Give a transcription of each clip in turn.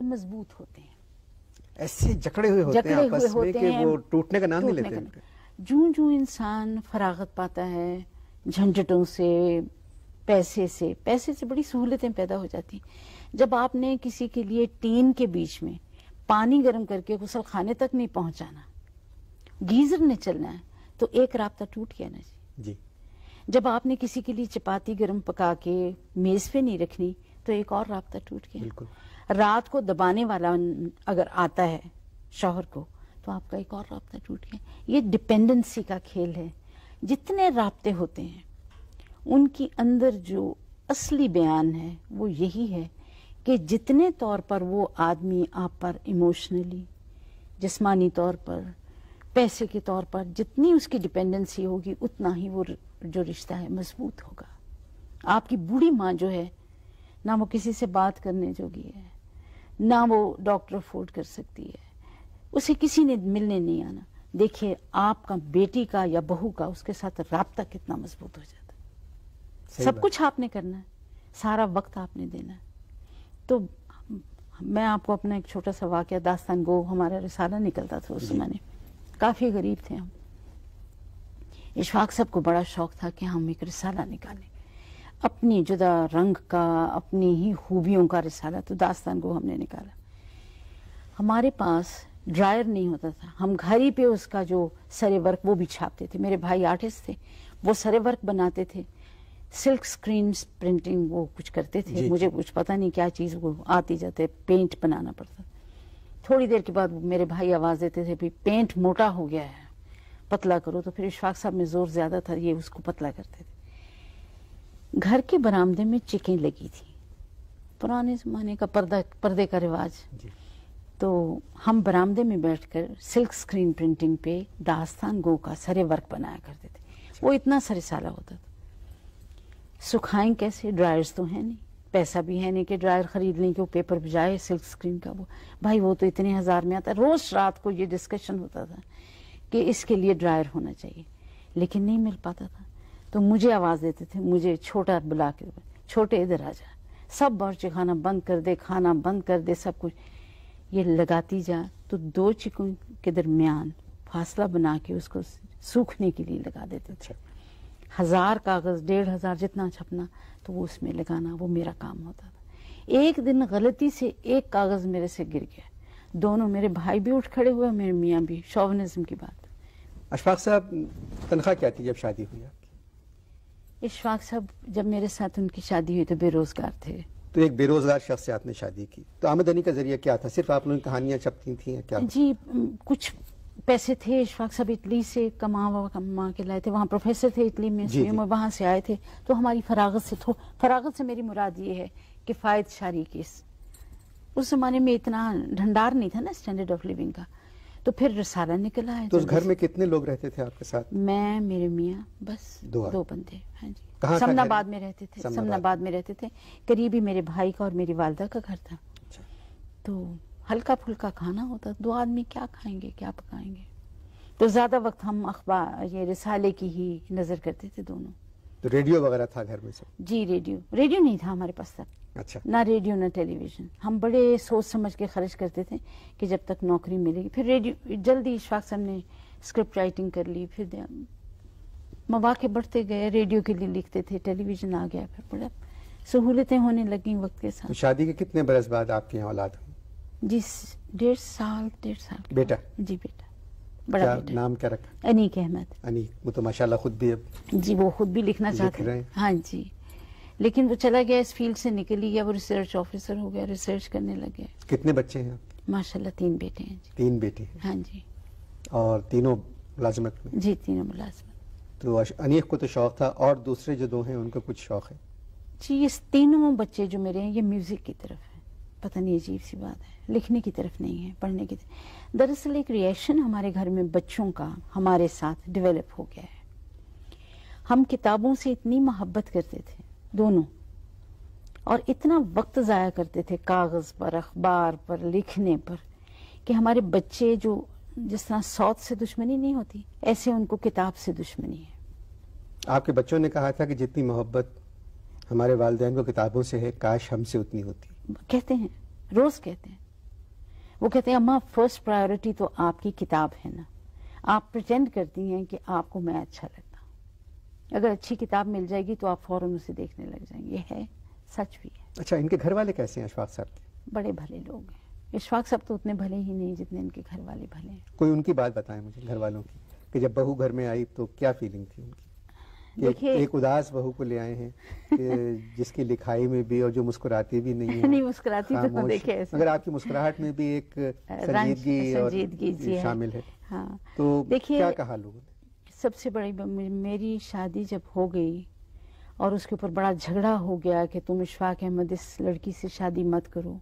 مضبوط ہوتے ہیں، ایسے جکڑے ہوئے ہوتے ہیں آپس میں کہ وہ ٹوٹنے کا نام نہیں لیتے ہیں. جوں جوں انسان فراغت پاتا ہے جھنجھٹوں سے، پیسے سے بڑی سہولتیں پیدا ہو جاتی ہیں. جب آپ نے کسی کے لیے ٹین کے بیچ میں پانی گرم کر کے غسل خانے تک نہیں پہنچانا، گیزر نے چلنا ہے، تو ایک رابطہ ٹوٹ گیا نا جی. جب آپ نے کسی کے لیے چپاتی گرم پکا کے میز پہ نہیں رکھنی تو ایک اور رابطہ ٹوٹ گیا. رات کو دبانے والا اگر آتا ہے شوہر کو تو آپ کا ایک اور رابطہ ٹوٹ گیا. یہ ڈپینڈنسی کا کھیل ہے. جتنے رابطے ہوتے ہیں ان کی اندر جو اصلی بیان ہے وہ یہی ہے کہ جتنے طور پر وہ آدمی آپ پر ایموشنلی، جسمانی طور پر، پیسے کے طور پر جتنی اس کی ڈپینڈنسی ہوگی اتنا ہی وہ جو رشتہ ہے مضبوط ہوگا. آپ کی بوڑھی ماں جو ہے نہ وہ کسی سے بات کرنے جوگی ہے، نہ وہ ڈاکٹر افورڈ کر سکتی ہے، اسے کسی نے ملنے نہیں آنا. دیکھیے آپ کا بیٹی کا یا بہو کا اس کے ساتھ رابطہ کتنا مضبوط ہو جاتا ہے. سب کچھ آپ نے کرنا ہے، سارا وقت آپ نے دینا ہے. تو میں آپ کو اپنا ایک چھوٹا سا واقعہ داستان گو، ہمارا رسالہ نکلتا تھا اس زمانے، کافی غریب تھے ہم. اشفاق صاحب کو بڑا شوق تھا کہ ہم ایک رسالہ نکالیں، اپنی جدا رنگ کا، اپنی ہی خوبیوں کا رسالہ. تو داستان گو ہم نے نکالا. ہمارے پاس ڈرائر نہیں ہوتا تھا، ہم گھر ہی پہ اس کا جو سرے ورک وہ بھی چھاپتے تھے. میرے بھائی آرٹسٹ تھے، وہ سرے ورک بناتے تھے، سلک سکرینز پرنٹنگ وہ کچھ کرتے تھے. مجھے کچھ پتہ نہیں کیا چیز وہ آتی جاتے، پینٹ بنانا پڑتا. تھوڑی دیر کے بعد میرے بھائی آواز دیتے تھے بھی پینٹ موٹا ہو گیا ہے، پتلا کرو. تو پھر اشفاق صاحب میں زور زیادہ تھا، یہ اس کو پتلا کرتے تھے. گھر کے برآمدے میں چکیں لگی تھی، پرانے زمانے کا پردے کا رواج. تو ہم برآمدے میں بیٹھ کر سلک سکرین پرنٹنگ پہ داستان گو کا سرے ورک بنایا کرتے تھے. وہ اتنا سا رسالہ ہوتا تھا. سکھائیں کیسے؟ ڈرائرز تو ہیں نہیں، پیسہ بھی ہے نہیں کہ ڈرائر خرید لیں کہ وہ پیپر بجائے سلک سکرین کا. وہ بھائی وہ تو اتنے ہزار میں آتا ہے. روز رات کو یہ ڈسکشن ہوتا تھا کہ اس کے لیے ڈرائر ہونا چاہیے، لیکن نہیں مل پاتا تھا. تو مجھے آواز دیتے تھے، مجھے چھوٹا بلا کے، چھوٹے ادھر آ جا، سب باورچی خانہ بند کر دے، کھانا بند کر دے، سب کچھ. یہ لگاتی جا تو دو چکوں کے درمیان فاصلہ بنا کے اس کو سوکھنے کے لیے لگا دیتے تھے. 1000 کاغذ، 1500 جتنا چھپنا تو وہ اس میں لگانا، وہ میرا کام ہوتا تھا. ایک دن غلطی سے ایک کاغذ میرے سے گر گیا. دونوں میرے بھائی بھی اٹھ کھڑے ہوئے، میرے میاں بھی. شوونزم کی بات. اشفاق صاحب تنخواہ کیا تھی جب شادی ہوئی آپ کی؟ اشفاق صاحب جب میرے ساتھ ان کی شادی ہوئی تو بے روزگار تھے. تو ایک بے روزگار شخص سے آپ نے شادی کی، تو آمدنی کا ذریعہ کیا تھا؟ صرف آپ لوگ کہانیاں چھپتی تھیں یا کیا؟ جی کچھ پیسے تھے. اشفاق صاحب اٹلی سے کما کے لائے تھے، وہاں پروفیسر تھے اٹلی میں، وہاں سے آئے تھے. تو ہماری فراغت سے میری مراد یہ ہے کہ فائد شاری کیس. اس زمانے میں اتنا ڈھنڈار نہیں تھا نا اسٹینڈرڈ آف لیونگ کا. تو پھر رسالہ نکلا ہے. تو اس گھر میں کتنے لوگ رہتے تھے آپ کے ساتھ؟ میں، میرے میاں، بس دو بندے. ہاں جی. کہاں؟ سمن آباد میں رہتے تھے. سمن آباد میں رہتے تھے. قریبی میرے بھائی کا اور میری والدہ کا گھر تھا. تو ہلکا پھلکا کھانا ہوتا. 2 آدمی کیا کھائیں گے، کیا پکائیں گے. تو زیادہ وقت ہم اخبار، یہ رسالے کی ہی نظر کرتے تھے دونوں. تو ریڈیو وغیرہ تھا گھر میں سب؟ جی ریڈیو نہیں تھا ہمارے پاس تب. اچھا. نہ ریڈیو نہ ٹیلی ویژن. ہم بڑے سوچ سمجھ کے خرچ کرتے تھے کہ جب تک نوکری ملے گی. پھر ریڈیو جلدی اشفاق صاحب نے اسکرپٹ رائٹنگ کر لی. پھر مواقع بڑھتے گئے، ریڈیو کے لیے لکھتے تھے، ٹیلی ویژن آ گیا. پھر بڑا سہولتیں ہونے لگیں وقت کے ساتھ. شادی کے کتنے برس بعد آپ کے یہاں اولاد ہوئی؟ جی 1.5 سال. بیٹا؟ جی بیٹا، بڑا بیٹا. نام کیا رکھا؟ انیق احمد. انیق. وہ تو ماشاءاللہ خود بھی جی وہ خود بھی لکھنا چاہتے ہیں. ہاں جی. لیکن وہ چلا گیا، اس فیلڈ سے نکل ہی گیا. وہ ریسرچ آفیسر ہو گیا، ریسرچ کرنے لگ گیا. کتنے بچے ہیں آپ؟ ماشاءاللہ 3 بیٹے ہیں. 3 بیٹے ہیں. ہاں جی. اور تینوں ملازمت میں؟ جی تینوں ملازمت. تو انیق کو تو شوق تھا، اور دوسرے جو 2 ہیں ان کو کچھ شوق ہے؟ جی یہ تینوں بچے جو میرے ہیں یہ میوزک کی طرف ہیں. پتہ نہیں عجیب سی بات ہے، لکھنے کی طرف نہیں ہے، پڑھنے کی طرف. دراصل ایک ریئیکشن ہمارے گھر میں بچوں کا ہمارے ساتھ ڈیولپ ہو گیا ہے. ہم کتابوں سے اتنی محبت کرتے تھے دونوں، اور اتنا وقت ضائع کرتے تھے کاغذ پر، اخبار پر، لکھنے پر، کہ ہمارے بچے جو جس طرح سوت سے دشمنی نہیں ہوتی، ایسے ان کو کتاب سے دشمنی ہے. آپ کے بچوں نے کہا تھا کہ جتنی محبت ہمارے والدین کو کتابوں سے ہے کاش ہم سے اتنی ہوتی. کہتے ہیں، روز کہتے ہیں. وہ کہتے ہیں اماں فرسٹ پرائیورٹی تو آپ کی کتاب ہے نا، آپ پریٹینڈ کرتی ہیں کہ آپ کو میں اچھا لگتا ہوں، اگر اچھی کتاب مل جائے گی تو آپ فوراً اسے دیکھنے لگ جائیں گے. یہ ہے، سچ بھی ہے. اچھا، ان کے گھر والے کیسے ہیں اشفاق صاحب کے؟ بڑے بھلے لوگ ہیں. اشفاق صاحب تو اتنے بھلے ہی نہیں جتنے ان کے گھر والے بھلے ہیں. کوئی ان کی بات بتائیں مجھے گھر والوں کی، کہ جب بہو گھر میں آئی تو کیا فیلنگ تھی ان کی؟ کہ ایک اداس بہو کو لے آئے ہیں کہ جس کی لکھائی میں بھی اور جو مسکراتی بھی نہیں ہے. نہیں مسکراتی تو دیکھے ایسے، اگر آپ کی مسکراہٹ میں بھی ایک سنجیدگی شامل ہے. ہاں تو دیکھیے، کیا کہا لوگوں نے؟ سب سے بڑی میری شادی جب ہو گئی اور اس کے اوپر بڑا جھگڑا ہو گیا کہ تم اشفاق احمد اس لڑکی سے شادی مت کرو،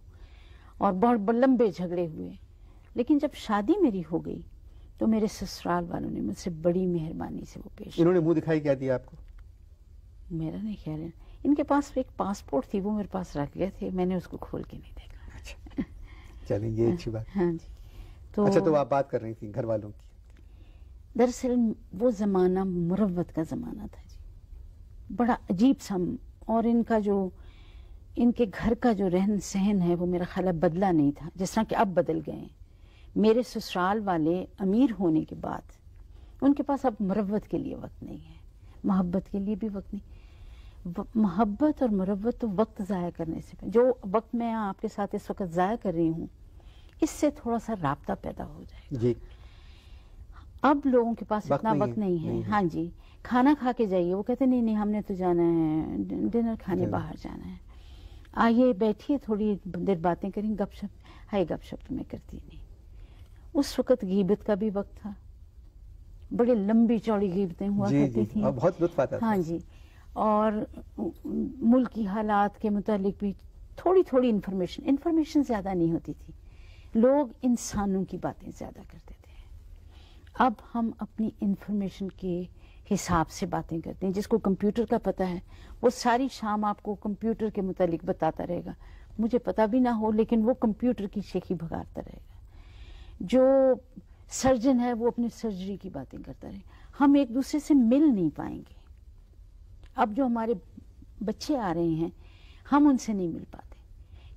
اور بہت لمبے جھگڑے ہوئے، لیکن جب شادی میری ہو گئی تو میرے سسرال والوں نے مجھ سے بڑی مہربانی سے وہ پیش. انہوں نے منہ دکھائی کیا دیا آپ کو؟ میرا نہیں خیال ہے، ان کے پاس ایک پاسپورٹ تھی، وہ میرے پاس رکھ گئے تھے، میں نے اس کو کھول کے نہیں دیکھا. اچھا، چلیں یہ اچھی بات. ہاں جی. اچھا، تو آپ بات کر رہی تھیں گھر والوں کی. دراصل وہ زمانہ مروت کا زمانہ تھا جی، بڑا عجیب سا، اور ان کے گھر کا جو رہن سہن ہے وہ میرا خیال ہے بدلا نہیں تھا جس طرح کہ اب بدل گئے ہیں. میرے سسرال والے امیر ہونے کے بعد ان کے پاس اب مروت کے لیے وقت نہیں ہے، محبت کے لیے بھی وقت نہیں. محبت اور مروت تو وقت ضائع کرنے سے، جو وقت میں آپ کے ساتھ اس وقت ضائع کر رہی ہوں، اس سے تھوڑا سا رابطہ پیدا ہو جائے. جی، اب لوگوں کے پاس اتنا وقت نہیں ہے. ہاں جی، کھانا کھا کے جائیے، وہ کہتے نہیں ہم نے تو جانا ہے ڈنر کھانے، باہر جانا ہے، آئیے بیٹھیے تھوڑی دیر باتیں کریں، گپ شپ. ہائی گپ شپ تو میں کرتی نہیں. اس وقت غیبت کا بھی وقت تھا، بڑے لمبی چوڑی غیبتیں ہوا کرتی تھیں، اور بہت لطف آتا تھا. ہاں جی، اور ملکی حالات کے متعلق بھی تھوڑی انفارمیشن زیادہ نہیں ہوتی تھی. لوگ انسانوں کی باتیں زیادہ کرتے تھے. اب ہم اپنی انفارمیشن کے حساب سے باتیں کرتے ہیں. جس کو کمپیوٹر کا پتہ ہے وہ ساری شام آپ کو کمپیوٹر کے متعلق بتاتا رہے گا، مجھے پتہ بھی نہ ہو لیکن وہ کمپیوٹر کی شیخی بھگاتا رہے گا. جو سرجن ہے وہ اپنی سرجری کی باتیں کرتا رہے. ہم ایک دوسرے سے مل نہیں پائیں گے. اب جو ہمارے بچے آ رہے ہیں ہم ان سے نہیں مل پاتے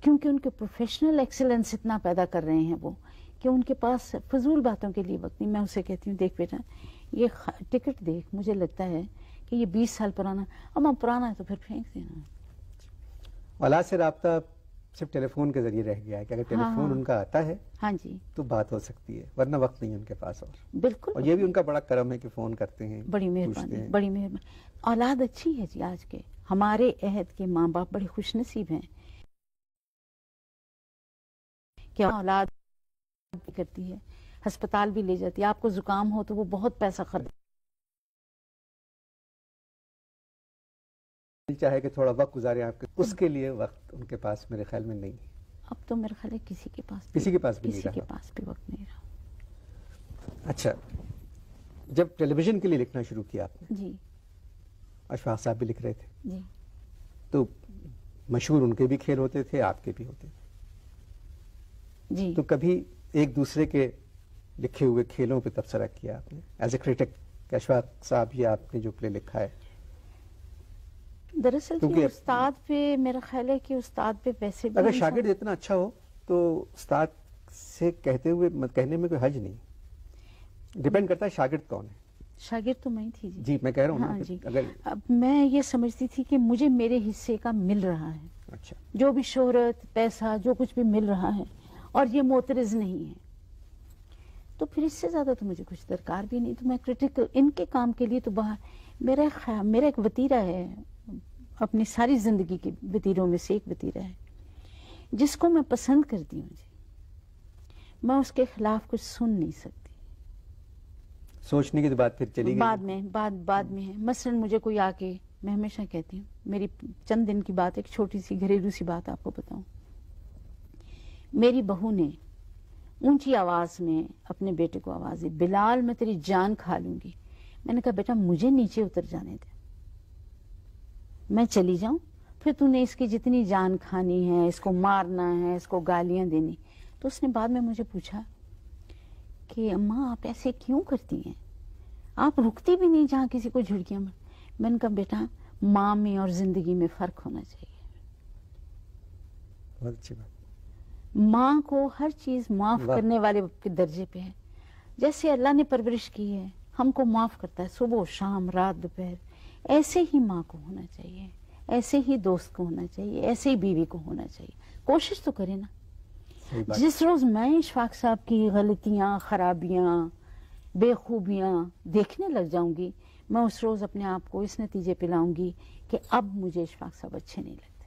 کیونکہ ان کے پروفیشنل ایکسلنس اتنا پیدا کر رہے ہیں وہ، کہ ان کے پاس فضول باتوں کے لیے وقت نہیں. میں اسے کہتی ہوں دیکھ بیٹا یہ ٹکٹ دیکھ، مجھے لگتا ہے کہ یہ 20 سال پرانا، اب پرانا ہے تو پھر پھینک دینا. اولاد سے رابطہ صرف ٹیلی فون کے ذریعے رہ گیا ہے کہ اگر ٹیلی فون ان کا آتا ہے ہاں جی تو بات ہو سکتی ہے، ورنہ وقت نہیں ہے ان کے پاس. اور بالکل، اور یہ بھی ان کا بڑا کرم ہے کہ فون کرتے ہیں. بڑی مہربانی، بڑی مہربانی. اولاد اچھی ہے جی. آج کے ہمارے عہد کے ماں باپ بڑے خوش نصیب ہیں کہ اولاد بھی کرتی ہے، ہسپتال بھی لے جاتی ہے. آپ کو زکام ہو تو وہ بہت پیسہ خرچ، چاہے کہ تھوڑا وقت گزارے آپ کے، اس کے لیے وقت ان کے پاس میرے خیال میں نہیں ہے. اب تو میرے خیال ہے کسی کے پاس بھی وقت نہیں رہا. اچھا، جب ٹیلی ویژن کے لیے لکھنا شروع کیا آپ نے، جی اشفاق صاحب بھی لکھ رہے تھے، جی تو مشہور ان کے بھی کھیل ہوتے تھے، آپ کے بھی ہوتے تھے. جی تو کبھی ایک دوسرے کے لکھے ہوئے کھیلوں پہ تبصرہ کیا آپ نے ایز اے کریٹک؟ اشفاق صاحب یہ آپ نے جو پلے لکھا ہے، دراصل استاد پہ میرا خیال ہے کہ استاد پہ ویسے بھی اگر شاگرد اتنا اچھا ہو تو استاد سے کہنے میں کوئی حرج نہیں. ڈیپینڈ کرتا ہے شاگرد کون ہے. شاگرد تو میں تھی جی، میں کہہ رہا ہوں. ہاں جی، اب میں یہ سمجھتی تھی کہ مجھے میرے حصے کا مل رہا ہے. اچھا، جو بھی شہرت، پیسہ، جو کچھ بھی مل رہا ہے اور یہ معترض نہیں ہے، تو پھر اس سے زیادہ تو مجھے کچھ درکار بھی نہیں. تو میں کریٹیکل ان کے کام کے لیے تو باہر میرا ایک وتیرہ ہے، اپنی ساری زندگی کے وتیروں میں سے ایک وتیرہ ہے جس کو میں پسند کرتی ہوں جی، میں اس کے خلاف کچھ سن نہیں سکتی. سوچنے کی بات پھر چلی گئی بعد میں ہے. مثلا مجھے کوئی آ کے، میں ہمیشہ کہتی ہوں، میری چند دن کی بات، ایک چھوٹی سی گھریلو سی بات آپ کو بتاؤں. میری بہو نے اونچی آواز میں اپنے بیٹے کو آواز دی، بلال میں تیری جان کھا لوں گی. میں نے کہا بیٹا مجھے نیچے اتر جانے دے، میں چلی جاؤں، پھر تو نے اس کی جتنی جان کھانی ہے، اس کو مارنا ہے، اس کو گالیاں دینی. تو اس نے بعد میں مجھے پوچھا کہ اماں آپ ایسے کیوں کرتی ہیں، آپ رکتی بھی نہیں جہاں کسی کو جھڑکیاں مار. میں نے کہا بیٹا ماں میں اور زندگی میں فرق ہونا چاہیے. بہت اچھی بات. ماں کو ہر چیز معاف کرنے والے کے درجے پہ ہے. جیسے اللہ نے پرورش کی ہے ہم کو معاف کرتا ہے صبح شام رات دوپہر. ایسے ہی ماں کو ہونا چاہیے, ایسے ہی دوست کو ہونا چاہیے, ایسے ہی بیوی کو ہونا چاہیے. کوشش تو کرے نا. جس روز میں اشفاق صاحب کی غلطیاں, خرابیاں, بے خوبیاں دیکھنے لگ جاؤں گی, میں اس روز اپنے آپ کو اس نتیجے پہ لاؤں گی کہ اب مجھے اشفاق صاحب اچھے نہیں لگتے.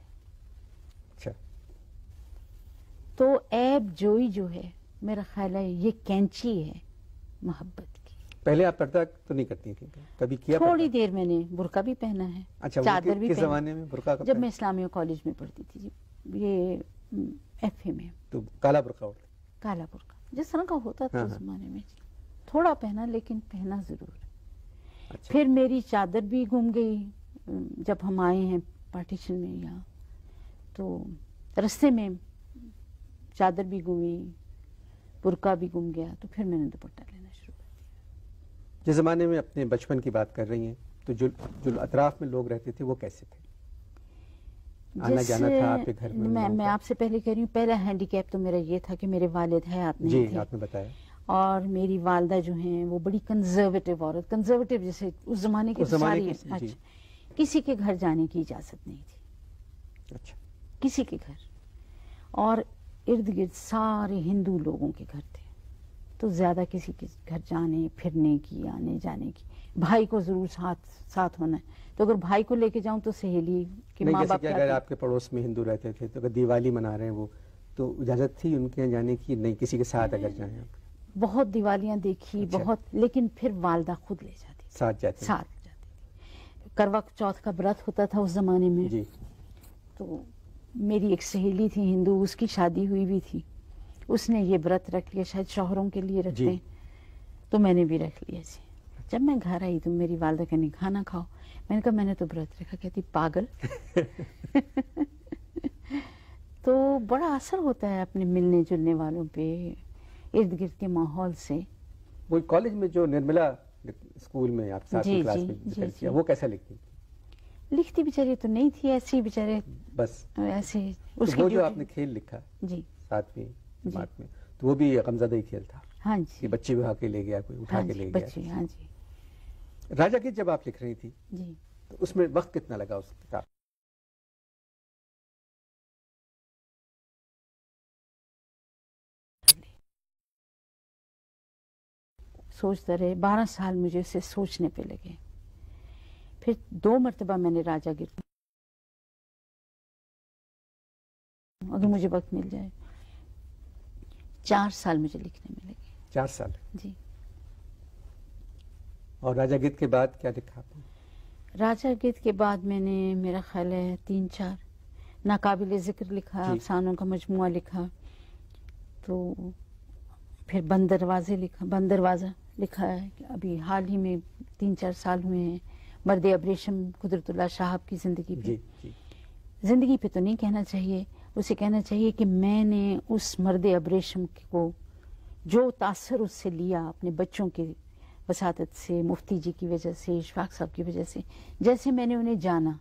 اچھا. تو عیب جوئی جو ہے میرا خیال ہے یہ کینچی ہے محبت کی. پہلے آپ پردہ تو نہیں کرتی تھی, کبھی کیا؟ تھوڑی دیر میں نے برقع بھی پہنا ہے. اچھا, چادر بھی کس زمانے میں برقع کا؟ جب میں اسلامیہ کالج میں پڑھتی تھی, یہ ایف اے میں. تو کالا برقع ہوتا؟ کالا برقع جس طرح کا ہوتا تھا اس زمانے میں, تھوڑا پہنا لیکن پہنا ضرور. اچھا. پھر میری چادر بھی گم گئی جب ہم آئے ہیں پارٹیشن میں یہاں, تو رستے میں چادر بھی گمی, برقع بھی گم گیا, تو پھر میں نے دوپٹہ لینا شروع کر دیا. جس زمانے میں اپنے بچپن کی بات کر رہی ہیں تو جو اطراف میں لوگ رہتے تھے وہ کیسے تھے؟ آنا جانا تھا آپ کے گھر میں؟ میں آپ سے پہلے کہہ رہی ہوں, پہلا ہینڈی کیپ تو میرا یہ تھا کہ میرے والد حیات نہیں تھے. جی, آپ نے بتایا. اور میری والدہ جو ہیں وہ بڑی کنزرویٹو عورت, کنزرویٹو جیسے اس زمانے کی ساری, کسی کے گھر جانے کی اجازت نہیں تھی. اچھا. کسی کے گھر, اور ارد گرد سارے ہندو لوگوں کے گھر تھے, تو زیادہ کسی کے گھر جانے پھرنے کی, آنے جانے کی. بھائی کو ضرور ساتھ ہونا ہے, تو اگر بھائی کو لے کے جاؤں تو سہیلی کے ماں باپ. اگر آپ کے پڑوس میں ہندو رہتے تھے تو اگر دیوالی منا رہے ہیں وہ, تو اجازت تھی ان کے جانے کی؟ نہیں, کسی کے ساتھ اگر جائیں آپ؟ بہت دیوالیاں دیکھی, بہت, لیکن پھر والدہ خود لے جاتی, ساتھ جاتی تھی. کروا چوتھ کا برت ہوتا تھا اس زمانے میں. جی. تو میری ایک سہیلی تھی ہندو, اس کی شادی ہوئی بھی تھی, اس نے یہ برت رکھ لیا, شاید شوہروں کے لیے رکھتے ہیں, تو میں نے بھی رکھ لیا. جی. جب میں گھر آئی تو میری والدہ کہنے کھانا کھاؤ, میں نے کہا میں نے تو برت رکھا. کہتی پاگل. تو بڑا اثر ہوتا ہے اپنے ملنے جلنے والوں پہ, ارد گرد کے ماحول سے. وہ کالج میں جو نرملا اسکول میں آپ ساتھ کلاس میں ذکر کیا, وہ کیسا لکھتی؟ لکھتی بیچاری تو نہیں تھی, ایسے ہی بیچارے بس ایسے. وہ جو آپ نے کھیل لکھا جی 7ویں جماعت میں, تو وہ بھی غمزدہ ہی کھیل تھا. ہاں جی. بچے بھی کے لے گیا, کوئی اٹھا کے لے گیا. ہاں جی. راجا گیت جب آپ لکھ رہی تھی جی, تو اس میں وقت کتنا لگا اس کتاب؟ سوچتا رہے, 12 سال مجھے اسے سوچنے پہ لگے. پھر 2 مرتبہ میں نے راجا گیت, اگر مجھے وقت مل جائے, 4 سال مجھے لکھنے میں لگے. 4 سال؟ جی. اور راجا گیت کے بعد کیا لکھا آپ نے؟ راجا گیت کے بعد میں نے, میرا خیال ہے 3-4 ناقابل ذکر لکھا, افسانوں کا مجموعہ لکھا. تو پھر بند دروازہ لکھا ہے, کہ ابھی حال ہی میں 3-4 سال ہوئے ہیں. مرد ابریشم قدرت اللہ شاہب کی زندگی پہ. زندگی پہ تو نہیں کہنا چاہیے, اسے کہنا چاہیے کہ میں نے اس مرد ابریشم کو جو تاثر اس سے لیا, اپنے بچوں کے وساطت سے, مفتی جی کی وجہ سے, اشفاق صاحب کی وجہ سے, جیسے میں نے انہیں جانا,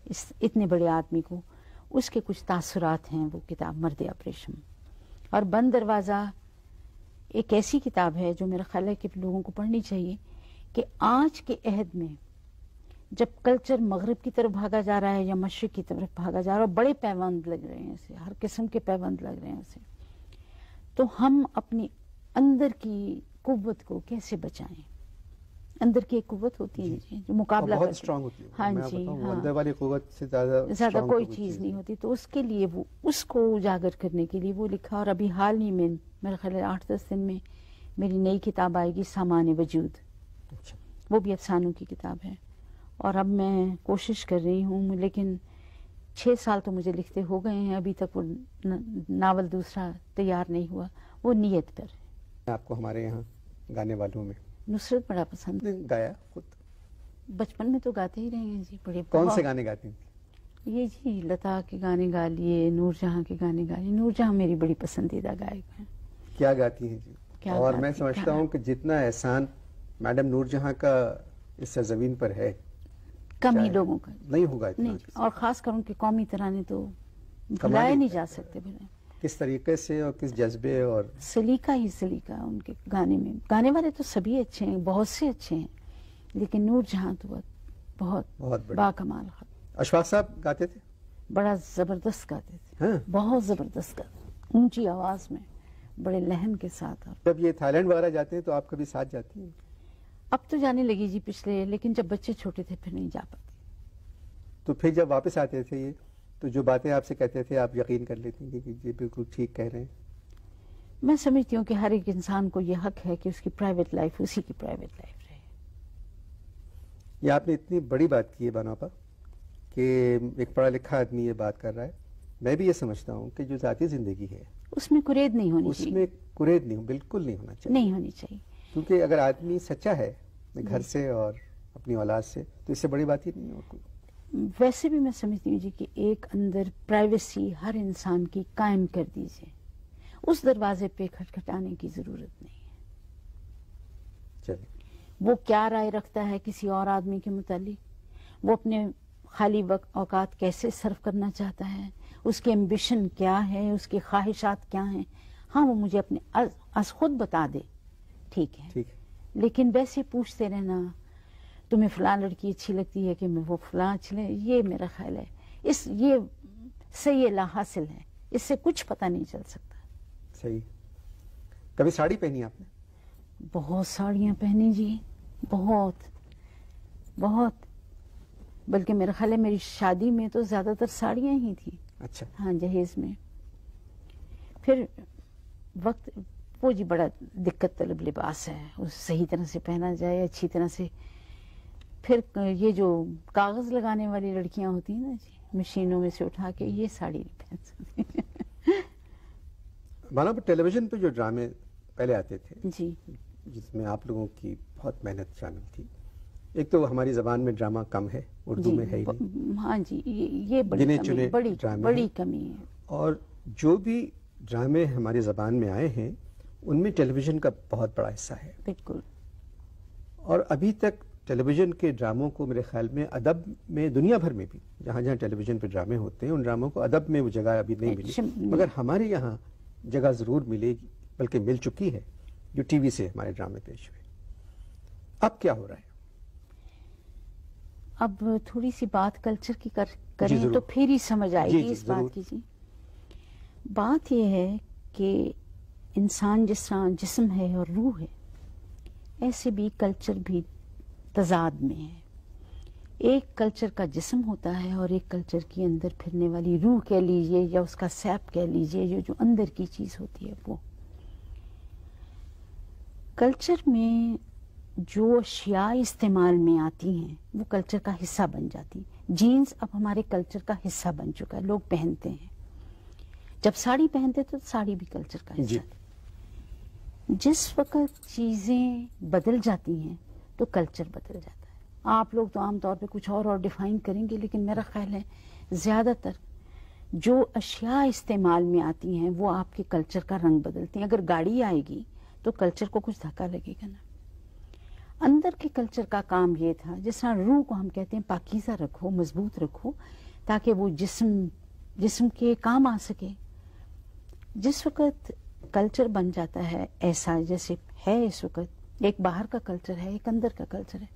اس اتنے بڑے آدمی کو, اس کے کچھ تاثرات ہیں وہ کتاب مرد ابریشم. اور بند دروازہ ایک ایسی کتاب ہے جو میرا خیال ہے کہ لوگوں کو پڑھنی چاہیے, کہ آج کے عہد میں جب کلچر مغرب کی طرف بھاگا جا رہا ہے یا مشرق کی طرف بھاگا جا رہا ہے, بڑے پیوند لگ رہے ہیں اسے, ہر قسم کے پیوند لگ رہے ہیں اسے, تو ہم اپنی اندر کی قوت کو کیسے بچائیں؟ اندر کی ایک قوت ہوتی ہے جو مقابلہ بہت اسٹرانگ ہوتی ہے. ہاں جی, اندر والی قوت سے زیادہ کوئی چیز نہیں ہوتی. تو اس کے لیے وہ, اس کو اجاگر کرنے کے لیے وہ لکھا. اور ابھی حال ہی میں میرا خیال ہے 8-10 دن میں میری نئی کتاب آئے گی, سامان وجود. وہ بھی افسانوں کی کتاب ہے. اور اب میں کوشش کر رہی ہوں, لیکن 6 سال تو مجھے لکھتے ہو گئے ہیں, ابھی تک وہ ناول دوسرا تیار نہیں ہوا. وہ نیت پر ہے. آپ کو ہمارے یہاں گانے والوں میں نصرت بڑا پسند ہے. گایا خود بچپن میں تو گاتے ہی رہے ہیں جی. بڑے کون سے گانے گاتی ہیں؟ یہ جی لتا کے گانے گا لیے, نور جہاں کے گانے گا لیے. نور جہاں میری بڑی پسندیدہ گائک ہیں. کیا گاتی ہیں جی؟ اور میں سمجھتا ہوں کہ جتنا احسان میڈم نور جہاں کا اس سرزمین پر ہے, کم ہی لوگوں کا نہیں ہوگا اتنا. اور خاص کر ان کے قومی ترانے تو بھلائے نہیں جا سکتے. کس طریقے سے اور کس جذبے اور سلیقہ ہی سلیقہ ان کے گانے میں. گانے والے تو سبھی اچھے ہیں, بہت سے اچھے ہیں, لیکن نور جہاں تو بہت باکمال خط. اشفاق صاحب گاتے تھے؟ بڑا زبردست گاتے تھے. ہاں بہت زبردست گاتے, اونچی آواز میں, بڑے لہن کے ساتھ. جب یہ تھائی لینڈ وغیرہ جاتے ہیں تو آپ کبھی ساتھ جاتی ہیں؟ اب تو جانے لگی جی پچھلے, لیکن جب بچے چھوٹے تھے پھر نہیں جا پاتی. تو پھر جب واپس آتے تھے یہ تو جو باتیں آپ سے کہتے تھے آپ یقین کر لیتی ہیں کہ یہ بالکل ٹھیک کہہ رہے ہیں؟ میں سمجھتی ہوں کہ ہر ایک انسان کو یہ حق ہے کہ اس کی پرائیویٹ لائف اسی کی پرائیویٹ لائف رہے. یہ آپ نے اتنی بڑی بات کی ہے بانو آپا کہ ایک پڑھا لکھا آدمی یہ بات کر رہا ہے. میں بھی یہ سمجھتا ہوں کہ جو ذاتی زندگی ہے اس میں کرید نہیں ہونی چاہیے. اس میں کرید نہیں, بالکل نہیں ہونا چاہیے. نہیں ہونی چاہیے. کیونکہ اگر آدمی سچا ہے گھر سے اور اپنی اولاد سے تو اس سے بڑی بات ہی نہیں ہے کوئی. ویسے بھی میں سمجھتی ہوں جی کہ ایک اندر پرائیویسی ہر انسان کی قائم کر دیجئے. اس دروازے پہ کھٹکھٹانے کی ضرورت نہیں ہے. چلیے, وہ کیا رائے رکھتا ہے کسی اور آدمی کے متعلق, وہ اپنے خالی وقت اوقات کیسے صرف کرنا چاہتا ہے, اس کی ایمبیشن کیا ہے, اس کی خواہشات کیا ہیں, ہاں وہ مجھے اپنے از خود بتا دے, ٹھیک ہے. لیکن ویسے پوچھتے رہنا تمہیں فلاں لڑکی اچھی لگتی ہے کہ میں وہ فلاں اچھی لگتی, یہ میرا خیال ہے یہ صحیح لا حاصل ہے, اس سے کچھ پتہ نہیں چل سکتا. صحیح. کبھی ساڑی پہنی آپ نے؟ بہت ساڑیاں پہنی جی, بہت بہت. بلکہ میرا خیال ہے میری شادی میں تو زیادہ تر ساڑیاں ہی تھیں. اچھا. ہاں جہیز میں. پھر وقت وہ جی بڑا دقت طلب لباس ہے, اس صحیح طرح سے پہنا جائے اچھی طرح سے. پھر یہ جو کاغذ لگانے والی لڑکیاں ہوتی ہیں نا جی, مشینوں میں سے اٹھا کے, یہ ساڑی نہیں پہن سکتی. مانا ٹیلی ویژن پہ جو ڈرامے پہلے آتے تھے جی, جس میں آپ لوگوں کی بہت محنت شامل تھی. ایک تو ہماری زبان میں ڈرامہ کم ہے, اردو میں ہے ہی نہیں. ہاں جی, یہ بڑی کمی ہے. اور جو بھی ڈرامے ہماری زبان میں آئے ہیں ان میں ٹیلی ویژن کا بہت بڑا حصہ ہے. بالکل. اور ابھی تک ٹیلی ویژن کے ڈراموں کو میرے خیال میں ادب میں, دنیا بھر میں بھی جہاں جہاں ٹیلی ویژن پہ ڈرامے ہوتے ہیں ان ڈراموں کو ادب میں وہ جگہ ابھی نہیں ملی, مگر ہمارے یہاں جگہ ضرور ملے گی, بلکہ مل چکی ہے, جو ٹی وی سے ہمارے ڈرامے پیش ہوئے. اب کیا ہو رہا ہے؟ اب تھوڑی سی بات کلچر کی کریں تو پھر ہی سمجھ آئے گی اس بات کی. جی, بات یہ ہے کہ انسان جس طرح جسم ہے اور روح ہے, ایسے بھی کلچر بھی تضاد میں ہے. ایک کلچر کا جسم ہوتا ہے اور ایک کلچر کی اندر پھرنے والی روح کہہ لیجئے یا اس کا سیپ کہہ لیجئے, جو اندر کی چیز ہوتی ہے. وہ کلچر میں جو اشیاء استعمال میں آتی ہیں وہ کلچر کا حصہ بن جاتی. جینز اب ہمارے کلچر کا حصہ بن چکا ہے, لوگ پہنتے ہیں. جب ساڑی پہنتے تو ساڑی بھی کلچر کا حصہ تھی. جس وقت چیزیں بدل جاتی ہیں تو کلچر بدل جاتا ہے. آپ لوگ تو عام طور پہ کچھ اور ڈیفائن کریں گے, لیکن میرا خیال ہے زیادہ تر جو اشیاء استعمال میں آتی ہیں وہ آپ کے کلچر کا رنگ بدلتی ہیں. اگر گاڑی آئے گی تو کلچر کو کچھ دھکا لگے گا نا. اندر کے کلچر کا کام یہ تھا, جس طرح روح کو ہم کہتے ہیں پاکیزہ رکھو, مضبوط رکھو, تاکہ وہ جسم کے کام آ سکے. جس وقت کلچر بن جاتا ہے ایسا جیسے ہے اس وقت, ایک باہر کا کلچر ہے, ایک اندر کا کلچر ہے.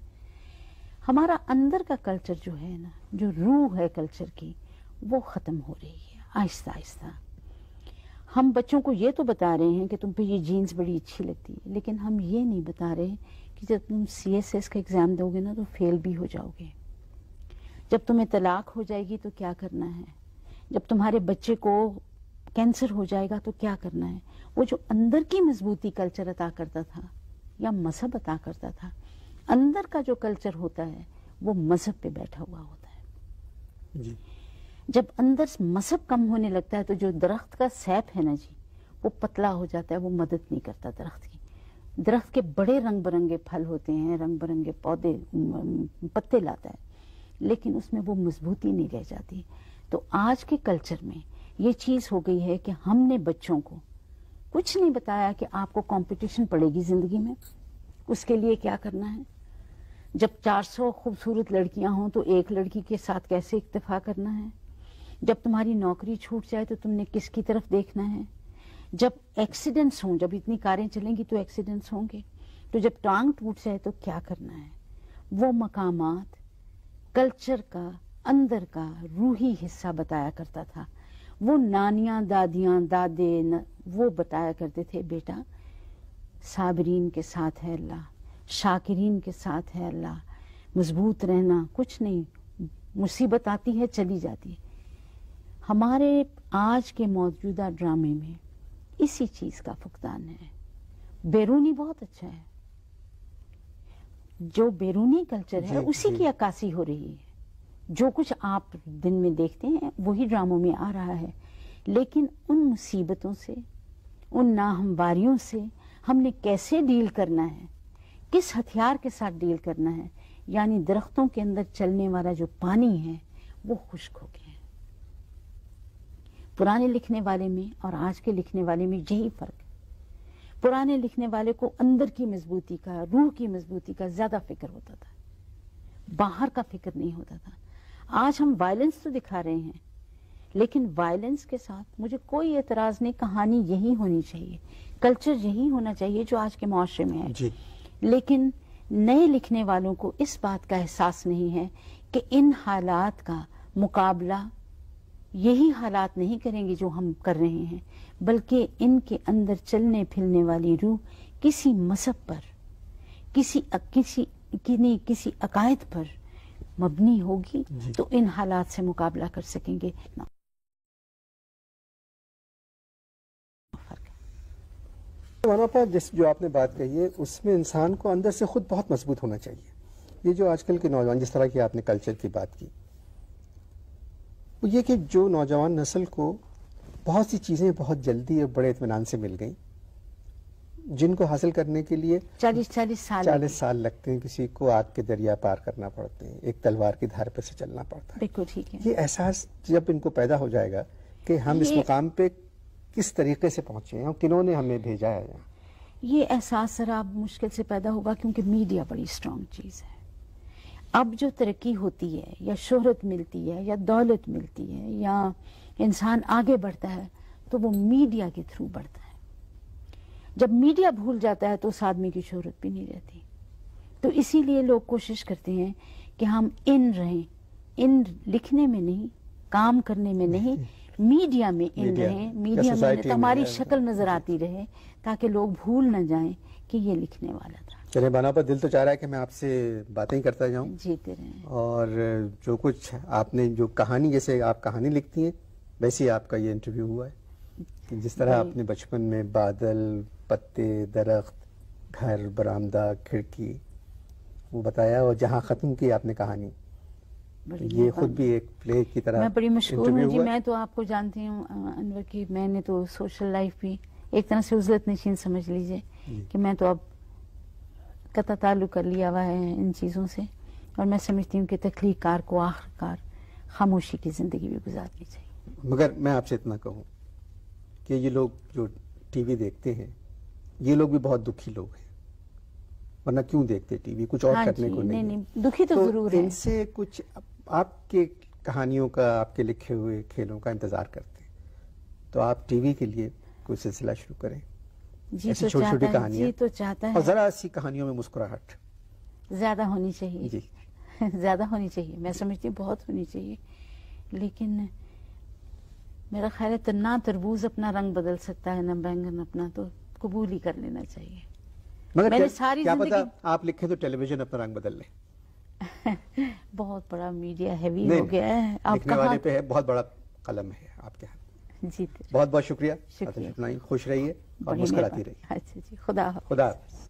ہمارا اندر کا کلچر جو ہے نا, جو روح ہے کلچر کی, وہ ختم ہو رہی ہے آہستہ آہستہ. ہم بچوں کو یہ تو بتا رہے ہیں کہ تم پہ یہ جینز بڑی اچھی لگتی ہے, لیکن ہم یہ نہیں بتا رہے کہ جب تم CSS کا ایگزام دو گے نا تو فیل بھی ہو جاؤ گے. جب تمہیں طلاق ہو جائے گی تو کیا کرنا ہے, جب تمہارے بچے کو کینسر ہو جائے گا تو کیا کرنا ہے. وہ جو اندر کی مضبوطی کلچر عطا کرتا تھا یا مذہب عطا کرتا تھا, اندر کا جو کلچر ہوتا ہے وہ مذہب پہ بیٹھا ہوا ہوتا ہے. جی. جب اندر مذہب کم ہونے لگتا ہے تو جو درخت کا سیپ ہے نا جی, وہ پتلا ہو جاتا ہے, وہ مدد نہیں کرتا درخت کی. درخت کے بڑے رنگ برنگے پھل ہوتے ہیں, رنگ برنگے پودے پتے لاتا ہے, لیکن اس میں وہ مضبوطی نہیں رہ جاتی. تو آج کے کلچر میں یہ چیز ہو گئی ہے کہ ہم نے بچوں کو کچھ نہیں بتایا کہ آپ کو کمپٹیشن پڑے گی زندگی میں, اس کے لیے کیا کرنا ہے. جب 400 خوبصورت لڑکیاں ہوں تو ایک لڑکی کے ساتھ کیسے اکتفا کرنا ہے, جب تمہاری نوکری چھوٹ جائے تو تم نے کس کی طرف دیکھنا ہے؟ جب ایکسیڈنٹس ہوں، جب اتنی کاریں چلیں گی تو ایکسیڈنٹس ہوں گے، تو جب ٹانگ ٹوٹ جائے تو کیا کرنا ہے؟ وہ مقامات کلچر کا اندر کا روحی حصہ بتایا کرتا تھا. وہ نانیاں، دادیاں، دادے وہ بتایا کرتے تھے بیٹا صابرین کے ساتھ ہے اللہ، شاکرین کے ساتھ ہے اللہ، مضبوط رہنا، کچھ نہیں، مصیبت آتی ہے چلی جاتی ہے. ہمارے آج کے موجودہ ڈرامے میں اسی چیز کا فقدان ہے. بیرونی بہت اچھا ہے، جو بیرونی کلچر ہے اسی کی عکاسی ہو رہی ہے. جو کچھ آپ دن میں دیکھتے ہیں وہی ڈراموں میں آ رہا ہے، لیکن ان مصیبتوں سے، ان ناہمواریوں سے ہم نے کیسے ڈیل کرنا ہے، کس ہتھیار کے ساتھ ڈیل کرنا ہے، یعنی درختوں کے اندر چلنے والا جو پانی ہے وہ خشک ہو گیا ہے. پرانے لکھنے والے میں اور آج کے لکھنے والے میں یہی فرق ہے. پرانے لکھنے والے کو اندر کی مضبوطی کا، روح کی مضبوطی کا زیادہ فکر ہوتا تھا، باہر کا فکر نہیں ہوتا تھا. آج ہم وائلنس تو دکھا رہے ہیں، لیکن وائلنس کے ساتھ مجھے کوئی اعتراض نہیں، کہانی یہی ہونی چاہیے، کلچر یہی ہونا چاہیے جو آج کے معاشرے میں ہے. لیکن نئے لکھنے والوں کو اس بات کا احساس نہیں ہے کہ ان حالات کا مقابلہ یہی حالات نہیں کریں گے جو ہم کر رہے ہیں، بلکہ ان کے اندر چلنے پھرنے والی روح کسی مذہب پر، کسی عقائد پر مبنی ہوگی تو ان حالات سے مقابلہ کر سکیں گے. جس جو آپ نے بات کہی ہے اس میں انسان کو اندر سے خود بہت مضبوط ہونا چاہیے. یہ جو آج کل کے نوجوان، جس طرح کی آپ نے کلچر کی بات کی، وہ یہ کہ جو نوجوان نسل کو بہت سی چیزیں بہت جلدی اور بڑے اطمینان سے مل گئیں، جن کو حاصل کرنے کے لیے 40 سال لگتے ہیں، کسی کو آگ کے دریا پار کرنا پڑتے ہیں، ایک تلوار کی دھار پہ سے چلنا پڑتا ہے. بالکل ٹھیک ہے. یہ احساس جب ان کو پیدا ہو جائے گا کہ ہم اس مقام پہ کس طریقے سے پہنچے ہیں اور کنہوں نے ہمیں بھیجا ہے، یہ احساس ذرا مشکل سے پیدا ہوگا، کیونکہ میڈیا بڑی اسٹرانگ چیز ہے. اب جو ترقی ہوتی ہے یا شہرت ملتی ہے یا دولت ملتی ہے یا انسان آگے بڑھتا ہے تو وہ میڈیا کے تھرو بڑھتا ہے. جب میڈیا بھول جاتا ہے تو اس آدمی کی شہرت بھی نہیں رہتی. تو اسی لیے لوگ کوشش کرتے ہیں کہ ہم ان رہیں، ان لکھنے میں نہیں، کام کرنے میں نہیں، میڈیا میں ان رہیں، میڈیا میں ہماری شکل نظر آتی رہے تاکہ لوگ بھول نہ جائیں کہ یہ لکھنے والا تھا. چلے بنا پر دل تو چاہ رہا ہے کہ میں آپ سے باتیں کرتا جاؤں، جیتے رہیں، اور جو کچھ آپ نے جو کہانی، جیسے آپ کہانی لکھتی ہیں ویسے ہی آپ کا یہ انٹرویو ہوا ہے. جس طرح آپ نے بچپن میں بادل، پتے، درخت، گھر، برآمدہ، کھڑکی وہ بتایا، اور جہاں ختم کی آپ نے کہانی، یہ خود بھی ایک پلے کی طرح. میں بڑی مشکور ہوں جی. میں تو آپ کو جانتی ہوں انور کی، میں نے تو سوشل لائف بھی ایک طرح سے عزلت نشین سمجھ لیجئے کہ میں تو اب قطع تعلق کر لیا ہوا ہے ان چیزوں سے، اور میں سمجھتی ہوں کہ تخلیق کار کو آخرکار خاموشی کی زندگی بھی گزارنی چاہیے. مگر میں آپ سے اتنا کہوں کہ یہ لوگ جو ٹی وی دیکھتے ہیں یہ لوگ بھی بہت دکھی لوگ ہیں، ورنہ کیوں دیکھتے ٹی وی؟ کچھ اور کرنے کو نہیں. دکھی تو ضرور ہے. ان سے کچھ آپ کے کہانیوں کا، آپ کے لکھے ہوئے کھیلوں کا انتظار کرتے ہیں، تو آپ ٹی وی کے لیے کوئی سلسلہ شروع کریں. ایسی چھوٹی چھوٹی کہانیاں، جی تو چاہتا ہے، اور ذرا سی کہانیوں میں مسکراہٹ زیادہ ہونی چاہیے. جی زیادہ ہونی چاہیے، میں سمجھتی ہوں بہت ہونی چاہیے. لیکن میرا خیال ہے نہ تربوز اپنا رنگ بدل سکتا ہے نہ بینگن اپنا، تو قبول ہی کر لینا چاہیے. مگر کیا پتا آپ لکھیں تو ٹیلی ویژن اپنا رنگ بدل لیں. بہت بڑا میڈیا ہیوی ہو گیا ہے، لکھنے والے پہ ہے، بہت بڑا قلم ہے آپ کے ہاتھ. جی بہت بہت شکریہ. خوش رہیے اور مسکراتی رہیے. اچھا جی، خدا حافظ. خدا حافظ.